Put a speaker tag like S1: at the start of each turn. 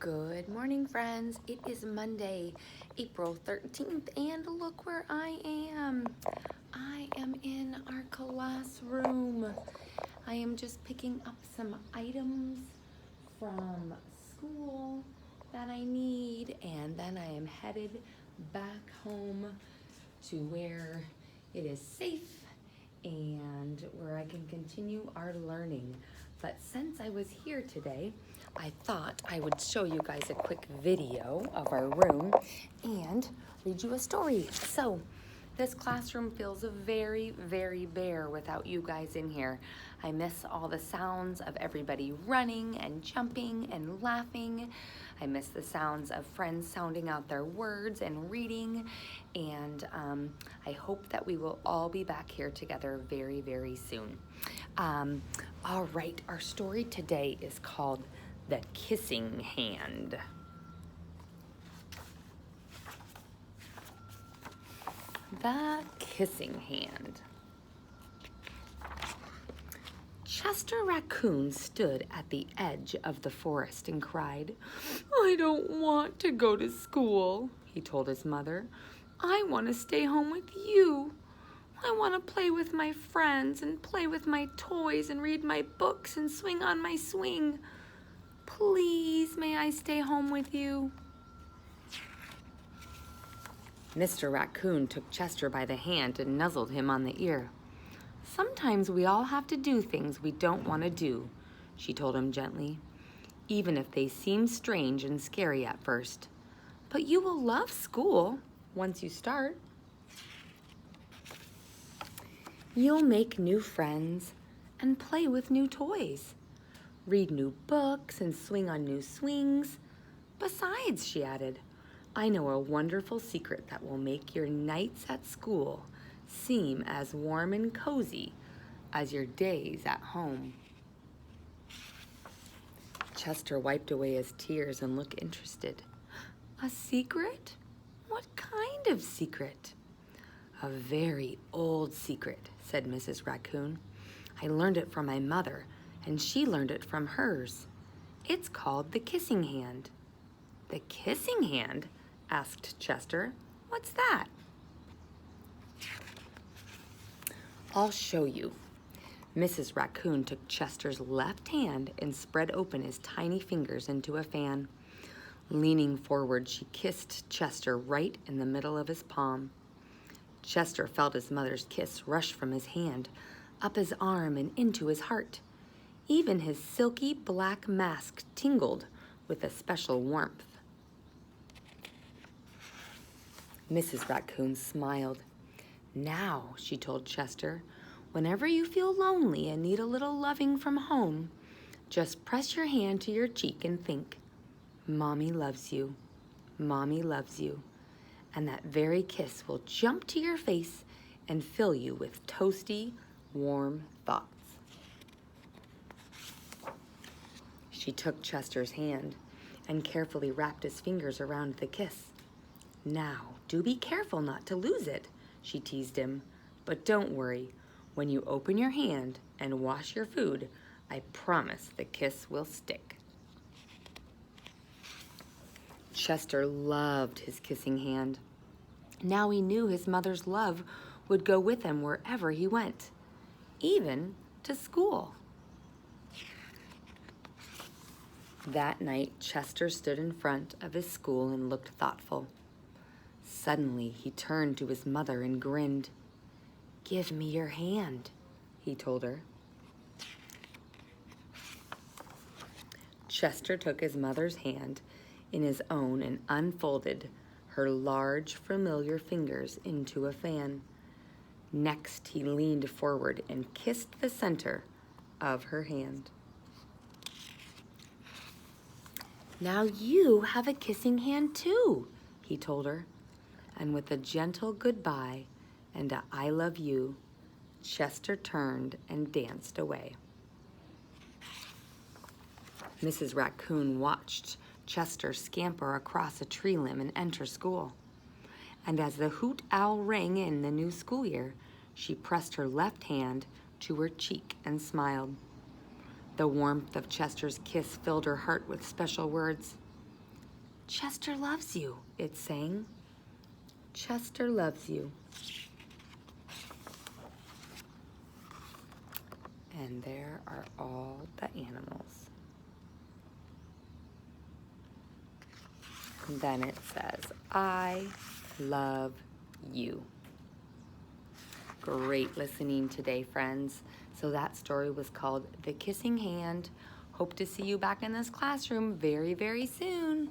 S1: Good morning, friends. It is Monday, April 13th, and look where I am. I am in our classroom. I am just picking up some items from school that I need, and then I am headed back home to where it is safe and where I can continue our learning. But since I was here today, I thought I would show you guys a quick video of our room and read you a story. So this classroom feels very, very bare without you guys in here. I miss all the sounds of everybody running and jumping and laughing. I miss the sounds of friends sounding out their words and reading. And I hope that we will all be back here together very, very soon. All right, our story today is called The Kissing Hand. The Kissing Hand. Chester Raccoon stood at the edge of the forest and cried, "I don't want to go to school," he told his mother. "I want to stay home with you. I want to play with my friends and play with my toys and read my books and swing on my swing. Please, may I stay home with you?" Mr. Raccoon took Chester by the hand and nuzzled him on the ear. "Sometimes we all have to do things we don't want to do," she told him gently, "even if they seem strange and scary at first. But you will love school once you start. You'll make new friends and play with new toys, read new books and swing on new swings. Besides," she added, "I know a wonderful secret that will make your nights at school seem as warm and cozy as your days at home." Chester wiped away his tears and looked interested. "A secret? What kind of secret?" "A very old secret," said Mrs. Raccoon. "I learned it from my mother, and she learned it from hers. It's called the kissing hand." "The kissing hand?" asked Chester. "What's that?" "I'll show you." Mrs. Raccoon took Chester's left hand and spread open his tiny fingers into a fan. Leaning forward, she kissed Chester right in the middle of his palm. Chester felt his mother's kiss rush from his hand, up his arm and into his heart. Even his silky black mask tingled with a special warmth. Mrs. Raccoon smiled. "Now," she told Chester, "whenever you feel lonely and need a little loving from home, just press your hand to your cheek and think, 'Mommy loves you, Mommy loves you,' and that very kiss will jump to your face and fill you with toasty, warm thoughts." She took Chester's hand and carefully wrapped his fingers around the kiss. "Now, do be careful not to lose it," she teased him. "But don't worry, when you open your hand and wash your food, I promise the kiss will stick." Chester loved his kissing hand. Now he knew his mother's love would go with him wherever he went, even to school. That night, Chester stood in front of his school and looked thoughtful. Suddenly, he turned to his mother and grinned. "Give me your hand," he told her. Chester took his mother's hand in his own and unfolded her large, familiar fingers into a fan. Next, he leaned forward and kissed the center of her hand. "Now you have a kissing hand too," he told her. And with a gentle goodbye and a "I love you," Chester turned and danced away. Mrs. Raccoon watched Chester scamper across a tree limb and enter school. And as the hoot owl rang in the new school year, she pressed her left hand to her cheek and smiled. The warmth of Chester's kiss filled her heart with special words. Chester loves you, it's saying. Chester loves you. And there are all the animals. And then it says, I love you. Great listening today, friends. So that story was called The Kissing Hand. Hope to see you back in this classroom very, very soon.